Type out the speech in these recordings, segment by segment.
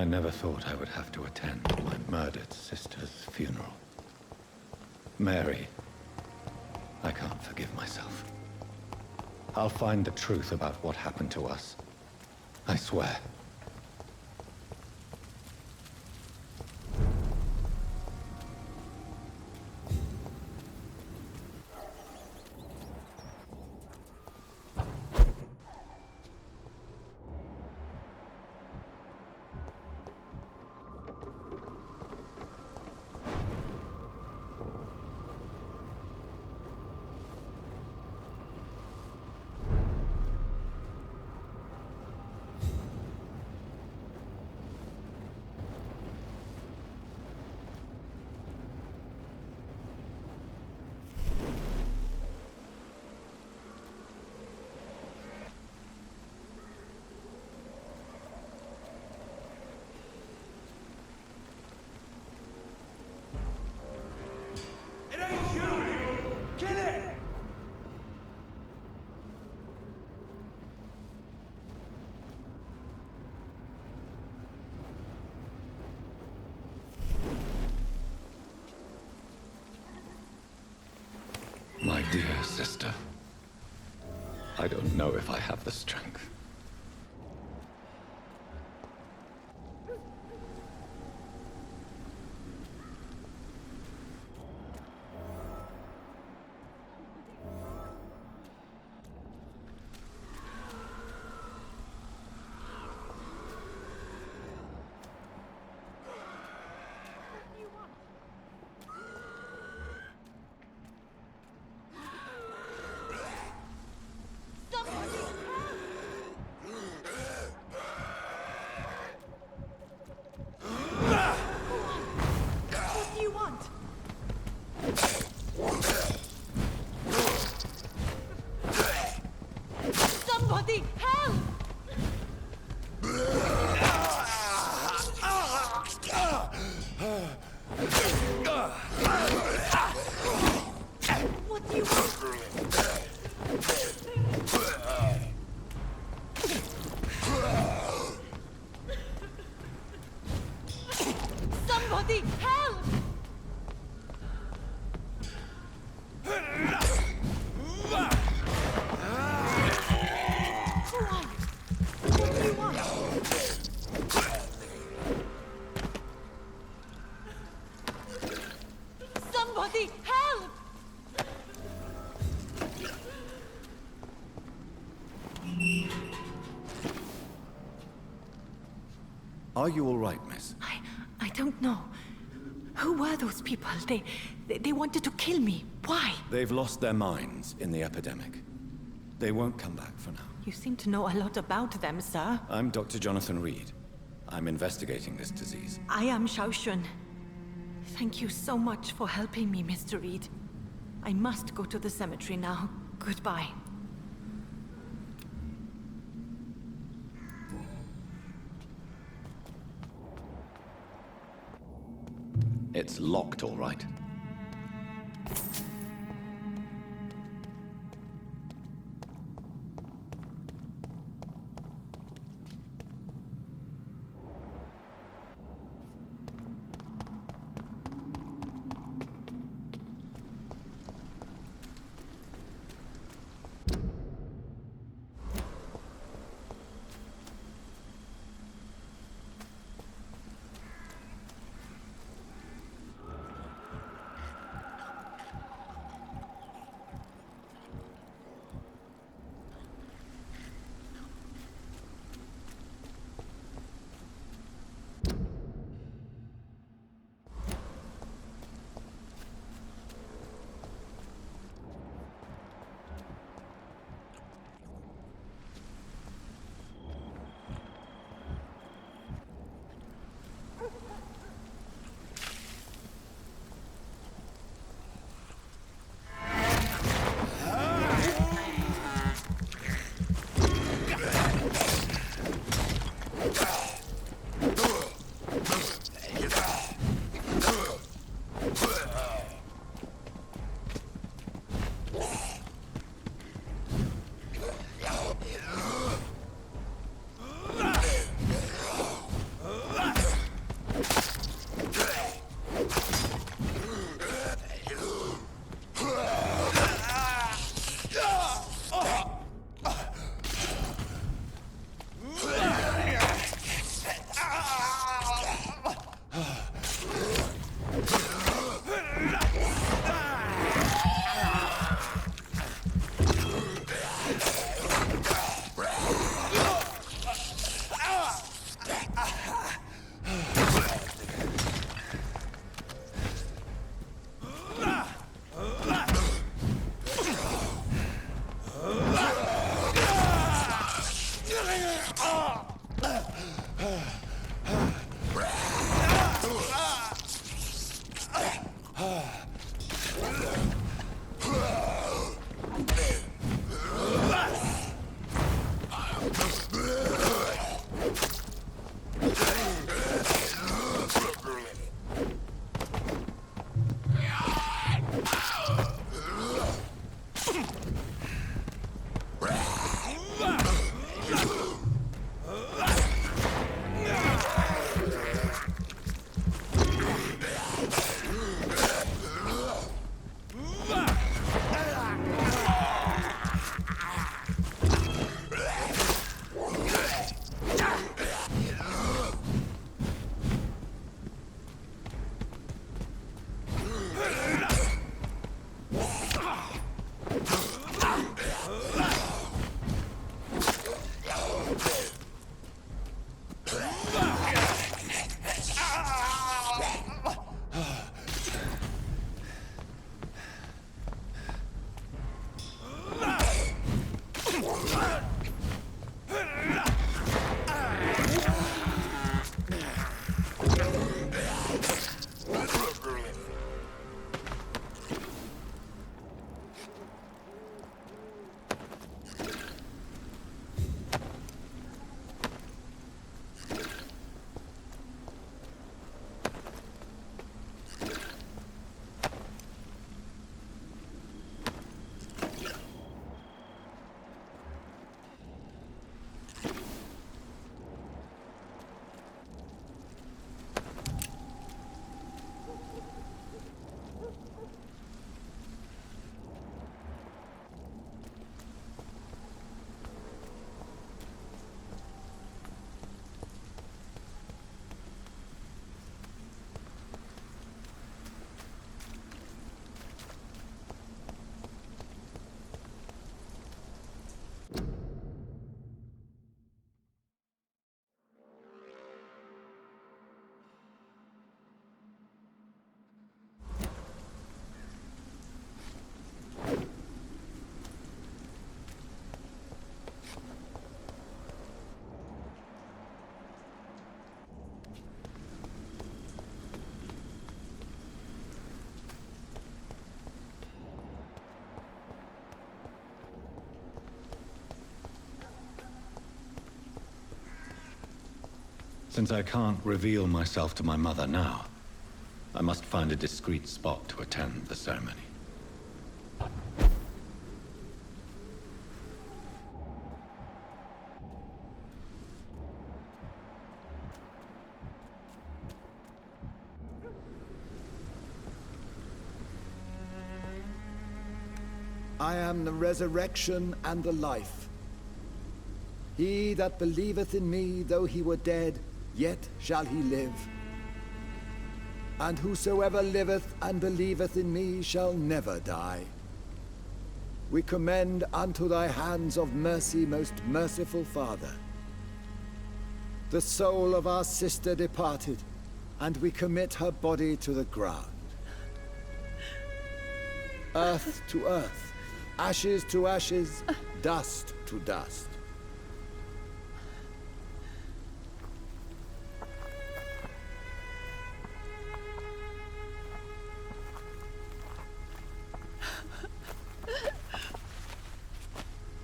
I never thought I would have to attend my murdered sister's funeral. Mary, I can't forgive myself. I'll find the truth about what happened to us. I swear. My dear sister, I don't know if I have the strength. Are you all right, miss? I don't know. Who were those people? They wanted to kill me. Why? They've lost their minds in the epidemic. They won't come back for now. You seem to know a lot about them, sir. I'm Dr. Jonathan Reid. I'm investigating this disease. I am Xiaoxun. Thank you so much for helping me, Mr. Reid. I must go to the cemetery now. Goodbye. It's locked, all right. Since I can't reveal myself to my mother now, I must find a discreet spot to attend the ceremony. I am the resurrection and the life. He that believeth in me, though he were dead, yet shall he live. And whosoever liveth and believeth in me shall never die. We commend unto thy hands of mercy, most merciful Father, the soul of our sister departed, and we commit her body to the ground. Earth to earth, ashes to ashes, dust to dust.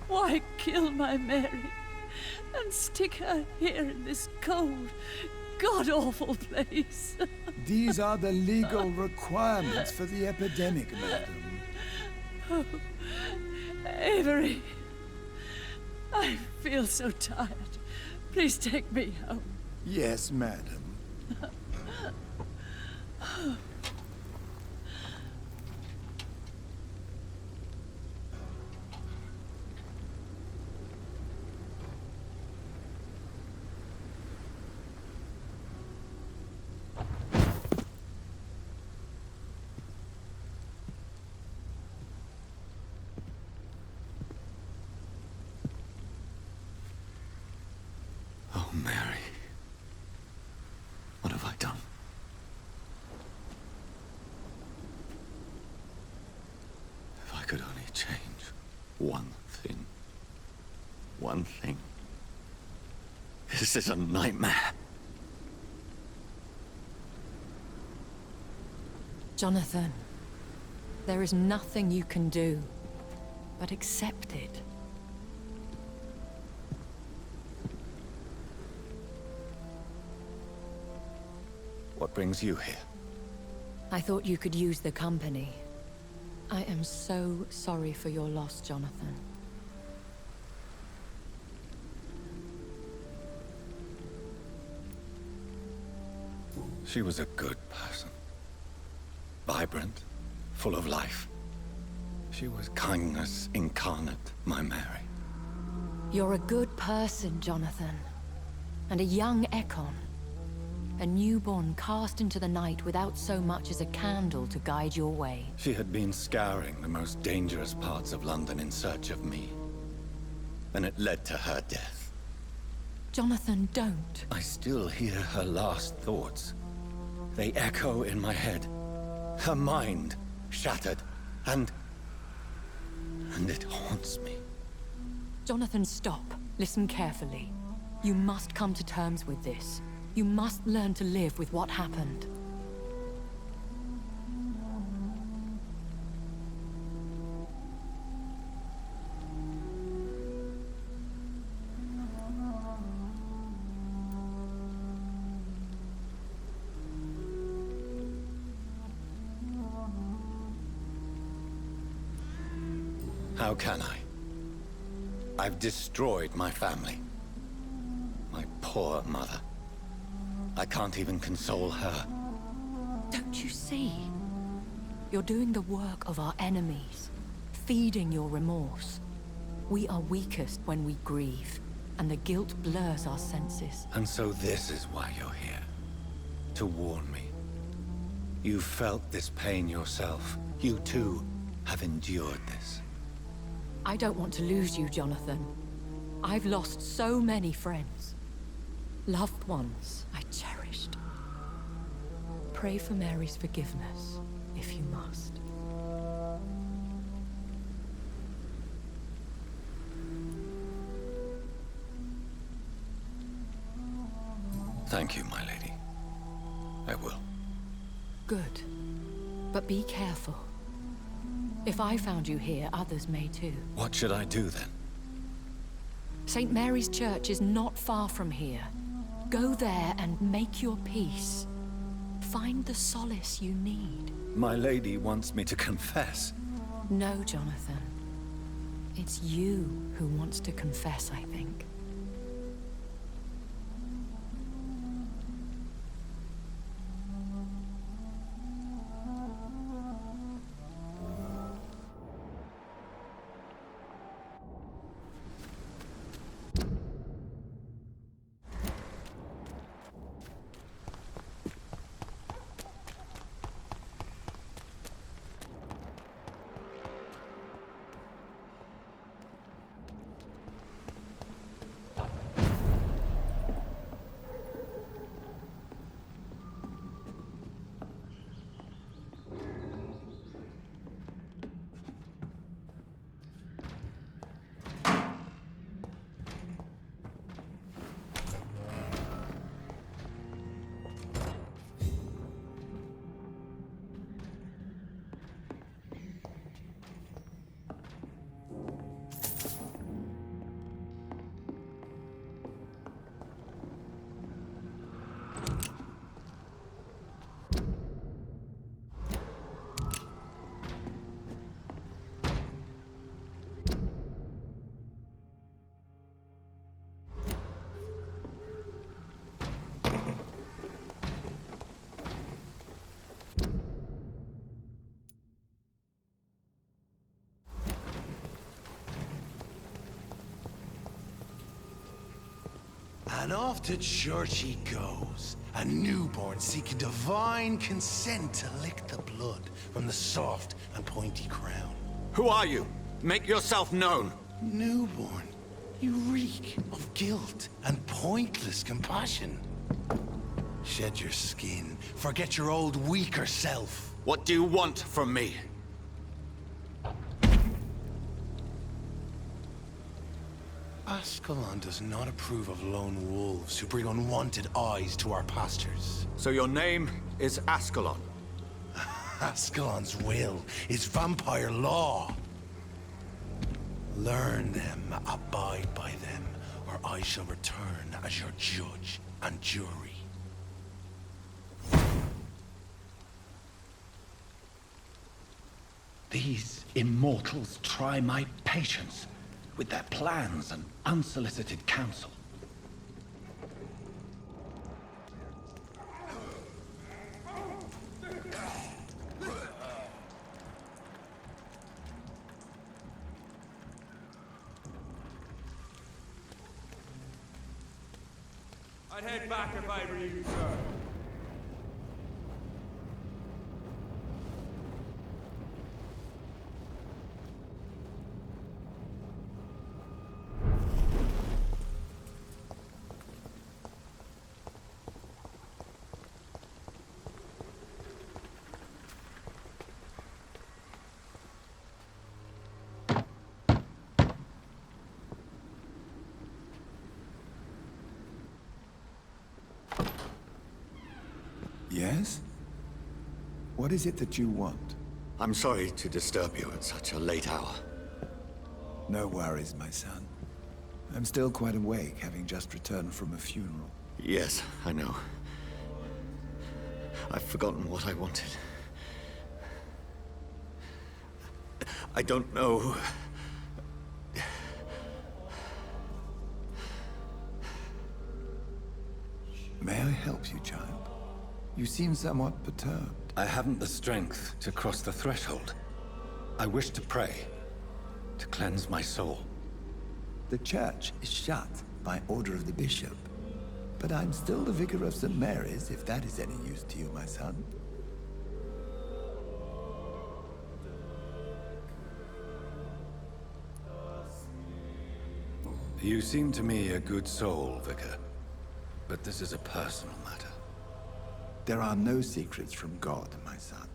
Why kill my Mary and stick her here in this cold, god-awful place? These are the legal requirements for the epidemic, madam. Oh, Avery, I feel so tired. Please take me home. Yes, madam. Oh, Mary. What have I done? If I could only change one thing. One thing. This is a nightmare. Jonathan, there is nothing you can do but accept it. What brings you here? I thought you could use the company. I am so sorry for your loss, Jonathan. She was a good person. Vibrant, full of life. She was kindness incarnate, my Mary. You're a good person, Jonathan. And a young Ekon. A newborn cast into the night without so much as a candle to guide your way. She had been scouring the most dangerous parts of London in search of me. And it led to her death. Jonathan, don't. I still hear her last thoughts. They echo in my head. Her mind shattered, and it haunts me. Jonathan, stop. Listen carefully. You must come to terms with this. You must learn to live with what happened. How can I? I've destroyed my family. My poor mother. I can't even console her. Don't you see? You're doing the work of our enemies, feeding your remorse. We are weakest when we grieve, and the guilt blurs our senses. And so this is why you're here. To warn me. You felt this pain yourself. You too have endured this. I don't want to lose you, Jonathan. I've lost so many friends. Loved ones I cherished. Pray for Mary's forgiveness, if you must. Thank you, my lady. I will. Good. But be careful. If I found you here, others may too. What should I do then? St. Mary's Church is not far from here. Go there and make your peace. Find the solace you need. My lady wants me to confess. No, Jonathan. It's you who wants to confess, I think. And off to church he goes, a newborn seeking divine consent to lick the blood from the soft and pointy crown. Who are you? Make yourself known. Newborn, you reek of guilt and pointless compassion. Shed your skin, forget your old weaker self. What do you want from me? Ascalon does not approve of lone wolves who bring unwanted eyes to our pastures. So your name is Ascalon? Ascalon's will is vampire law. Learn them, abide by them, or I shall return as your judge and jury. These immortals try my patience with their plans and unsolicited counsel. I'd head back if I were you, sir. Yes? What is it that you want? I'm sorry to disturb you at such a late hour. No worries, my son. I'm still quite awake, having just returned from a funeral. Yes, I know. I've forgotten what I wanted. I don't know. May I help you, child? You seem somewhat perturbed. I haven't the strength to cross the threshold. I wish to pray, to cleanse my soul. The church is shut by order of the bishop. But I'm still the vicar of St. Mary's, if that is any use to you, my son. You seem to me a good soul, Vicar. But this is a personal matter. There are no secrets from God, my son.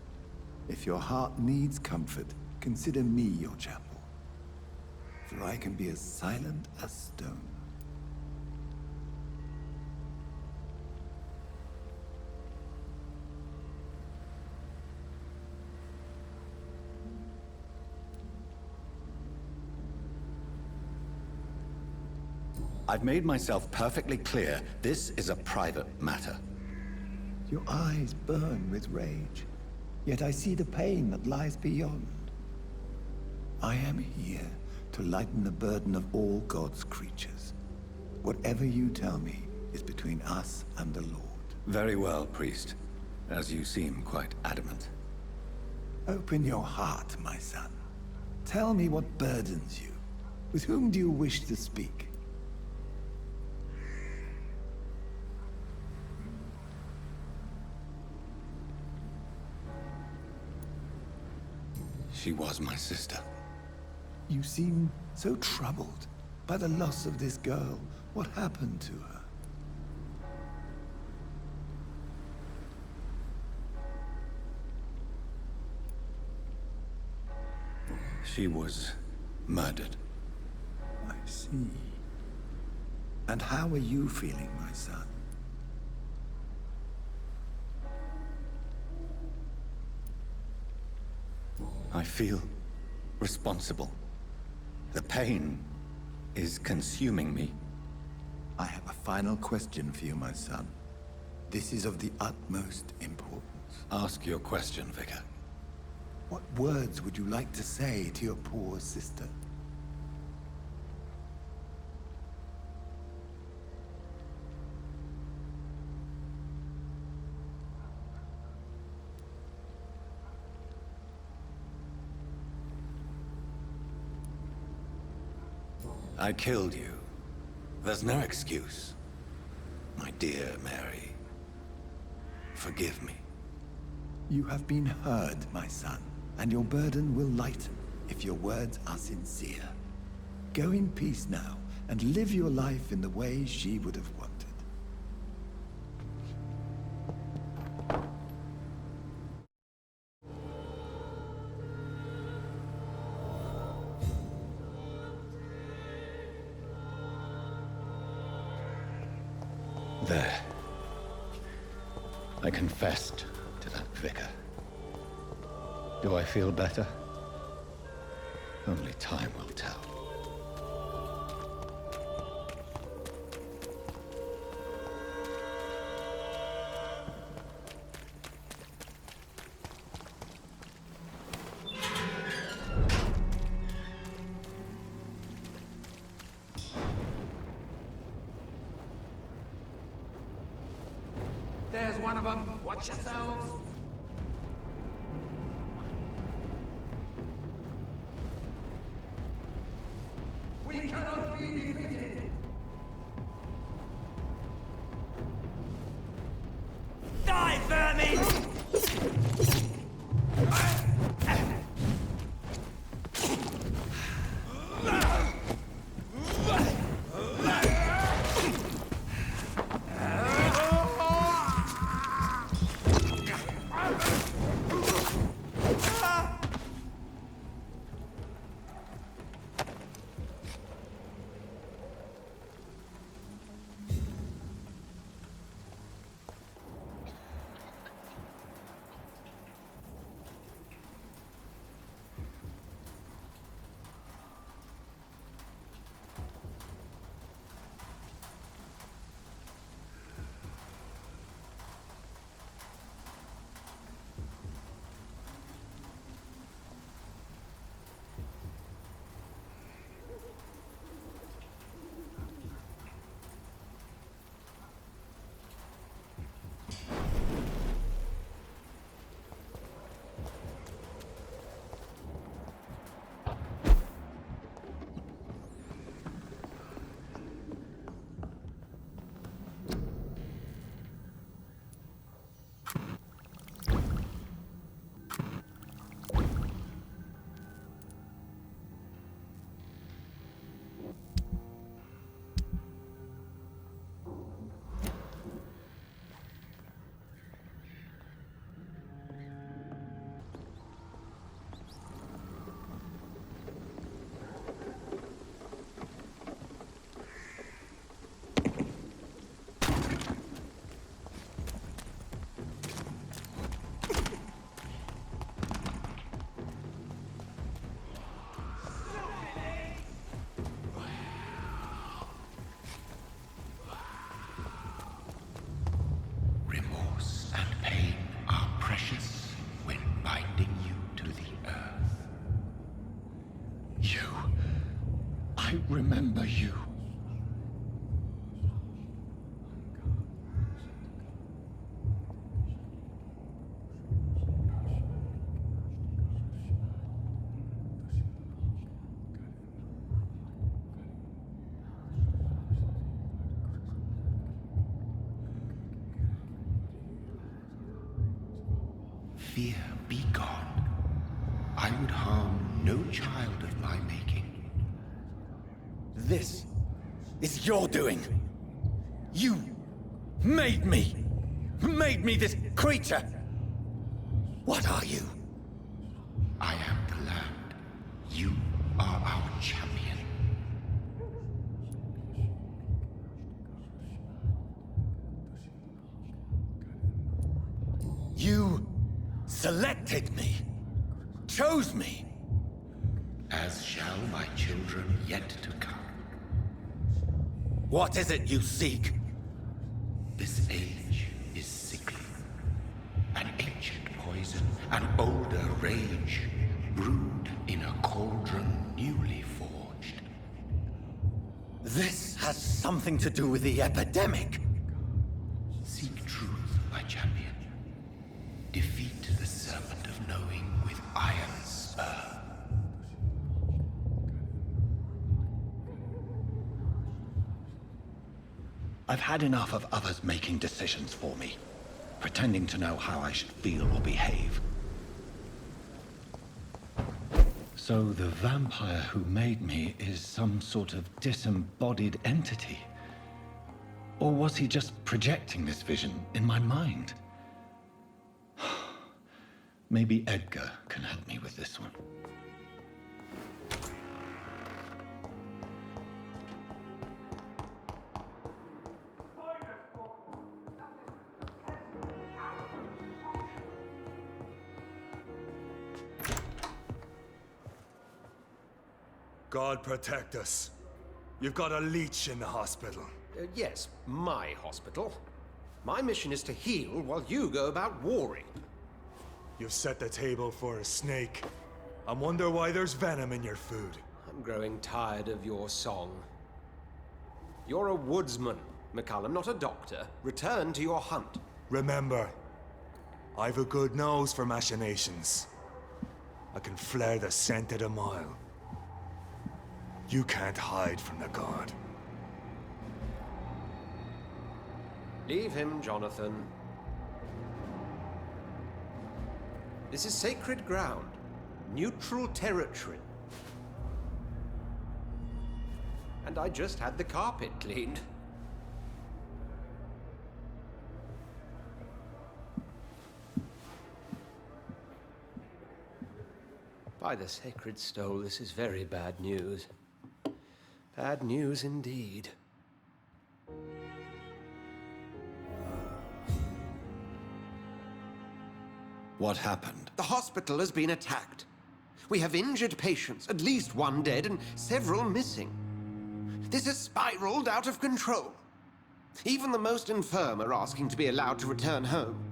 If your heart needs comfort, consider me your chapel. For I can be as silent as stone. I've made myself perfectly clear. This is a private matter. Your eyes burn with rage, yet I see the pain that lies beyond. I am here to lighten the burden of all God's creatures. Whatever you tell me is between us and the Lord. Very well, priest. As you seem quite adamant. Open your heart, my son. Tell me what burdens you. With whom do you wish to speak? She was my sister. You seem so troubled by the loss of this girl. What happened to her? She was murdered. I see. And how are you feeling, my son? I feel responsible. The pain is consuming me. I have a final question for you, my son. This is of the utmost importance. Ask your question, Vicar. What words would you like to say to your poor sister? I killed you. There's no excuse. My dear Mary, forgive me. You have been heard, my son, and your burden will lighten if your words are sincere. Go in peace now, and live your life in the way she would have wanted. There. I confessed to that vicar. Do I feel better? Only time will tell. There's one of them. Watch yourselves. We cannot be defeated. Die, vermin! remember you. Fear, be gone. I would harm no child of my making. This is your doing. You made me. Made me this creature. What are you? I am the land. You are our champion. You selected me. Chose me. As shall my children yet to come. What is it you seek? This age is sickly. An ancient poison, an older rage, brewed in a cauldron newly forged. This has something to do with the epidemic. Seek truth, my champion. Defeat the serpent of knowing with iron spur. I've had enough of others making decisions for me, pretending to know how I should feel or behave. So the vampire who made me is some sort of disembodied entity? Or was he just projecting this vision in my mind? Maybe Edgar can help me with this one. God protect us. You've got a leech in the hospital. Yes, my hospital. My mission is to heal while you go about warring. You've set the table for a snake. I wonder why there's venom in your food. I'm growing tired of your song. You're a woodsman, McCallum, not a doctor. Return to your hunt. Remember, I've a good nose for machinations. I can flare the scent at a mile. You can't hide from the god. Leave him, Jonathan. This is sacred ground. Neutral territory. And I just had the carpet cleaned. By the sacred stole, this is very bad news. Bad news indeed. What happened? The hospital has been attacked. We have injured patients, at least one dead and several missing. This has spiraled out of control. Even the most infirm are asking to be allowed to return home.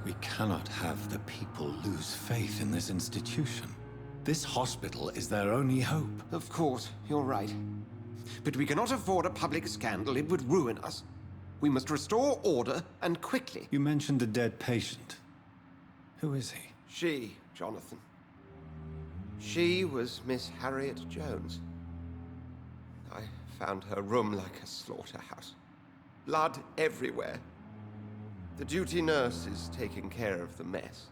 We cannot have the people lose faith in this institution. This hospital is their only hope. Of course, you're right. But we cannot afford a public scandal. It would ruin us. We must restore order, and quickly. You mentioned a dead patient. Who is he? She, Jonathan. She was Miss Harriet Jones. I found her room like a slaughterhouse. Blood everywhere. The duty nurse is taking care of the mess.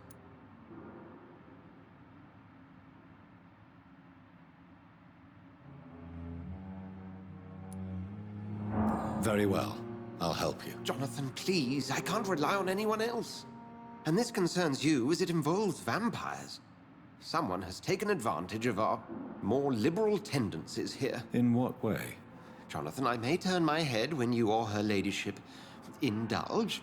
Very well. I'll help you. Jonathan, please. I can't rely on anyone else. And this concerns you as it involves vampires. Someone has taken advantage of our more liberal tendencies here. In what way? Jonathan, I may turn my head when you or her ladyship indulge,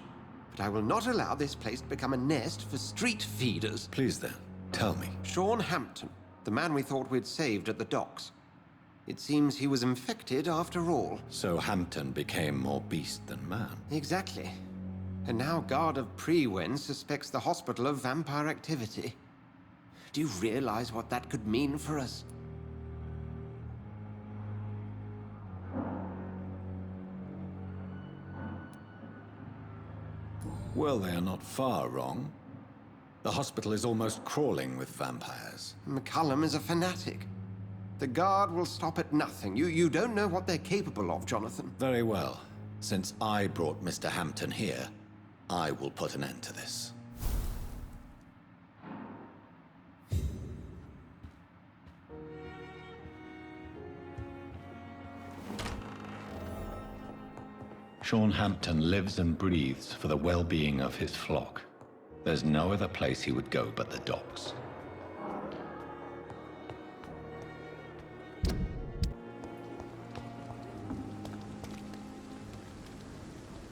but I will not allow this place to become a nest for street feeders. Please then, tell me. Sean Hampton, the man we thought we'd saved at the docks. It seems he was infected after all. So Hampton became more beast than man. Exactly. And now Guard of Prewen suspects the hospital of vampire activity. Do you realize what that could mean for us? Well, they are not far wrong. The hospital is almost crawling with vampires. McCullum is a fanatic. The Guard will stop at nothing. You don't know what they're capable of, Jonathan. Very well. Since I brought Mr. Hampton here, I will put an end to this. Sean Hampton lives and breathes for the well-being of his flock. There's no other place he would go but the docks.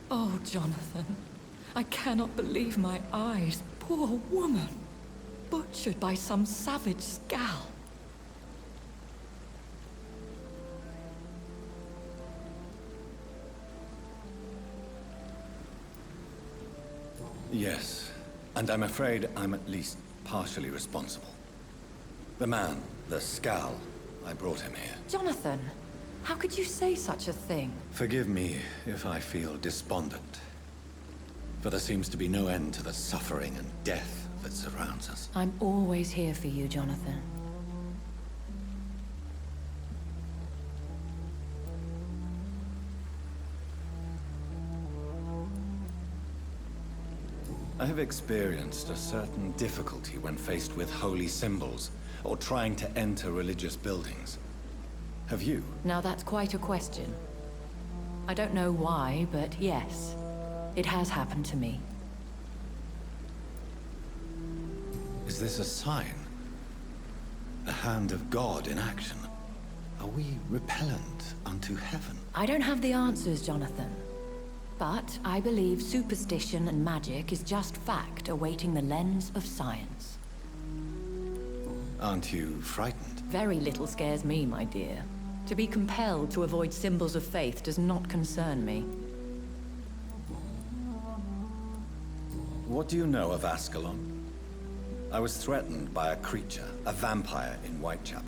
Oh, Jonathan. I cannot believe my eyes. Poor woman. Butchered by some savage scowl. Yes, and I'm afraid I'm at least partially responsible. The man, the scowl, I brought him here. Jonathan, how could you say such a thing? Forgive me if I feel despondent, for there seems to be no end to the suffering and death that surrounds us. I'm always here for you, Jonathan. I have experienced a certain difficulty when faced with holy symbols or trying to enter religious buildings. Have you? Now that's quite a question. I don't know why, but yes, it has happened to me. Is this a sign? A hand of God in action? Are we repellent unto heaven? I don't have the answers, Jonathan. But I believe superstition and magic is just fact awaiting the lens of science. Aren't you frightened? Very little scares me, my dear. To be compelled to avoid symbols of faith does not concern me. What do you know of Ascalon? I was threatened by a creature, a vampire in Whitechapel,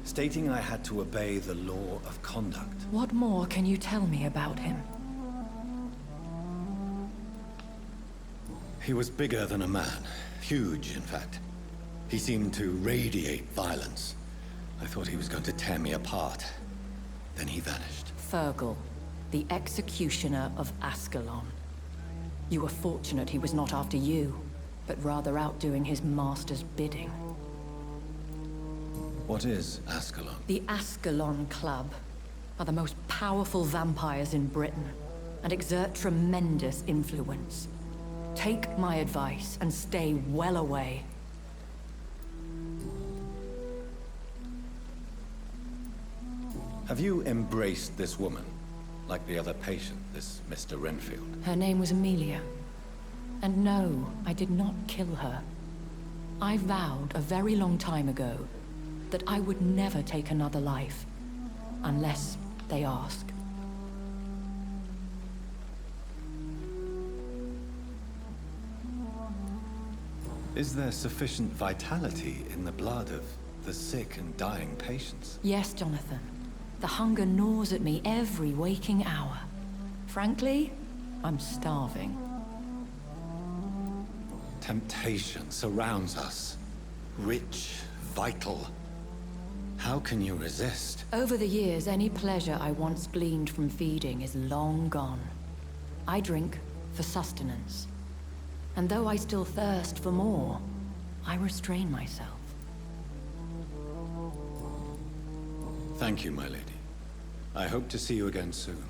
stating I had to obey the law of conduct. What more can you tell me about him? He was bigger than a man. Huge, in fact. He seemed to radiate violence. I thought he was going to tear me apart. Then he vanished. Fergal, the executioner of Ascalon. You were fortunate he was not after you, but rather out doing his master's bidding. What is Ascalon? The Ascalon Club are the most powerful vampires in Britain, and exert tremendous influence. Take my advice and stay well away. Have you embraced this woman, like the other patient, this Mr. Renfield? Her name was Amelia. And no, I did not kill her. I vowed a very long time ago that I would never take another life, unless they ask. Is there sufficient vitality in the blood of the sick and dying patients? Yes, Jonathan. The hunger gnaws at me every waking hour. Frankly, I'm starving. Temptation surrounds us. Rich, vital. How can you resist? Over the years, any pleasure I once gleaned from feeding is long gone. I drink for sustenance. And though I still thirst for more, I restrain myself. Thank you, my lady. I hope to see you again soon.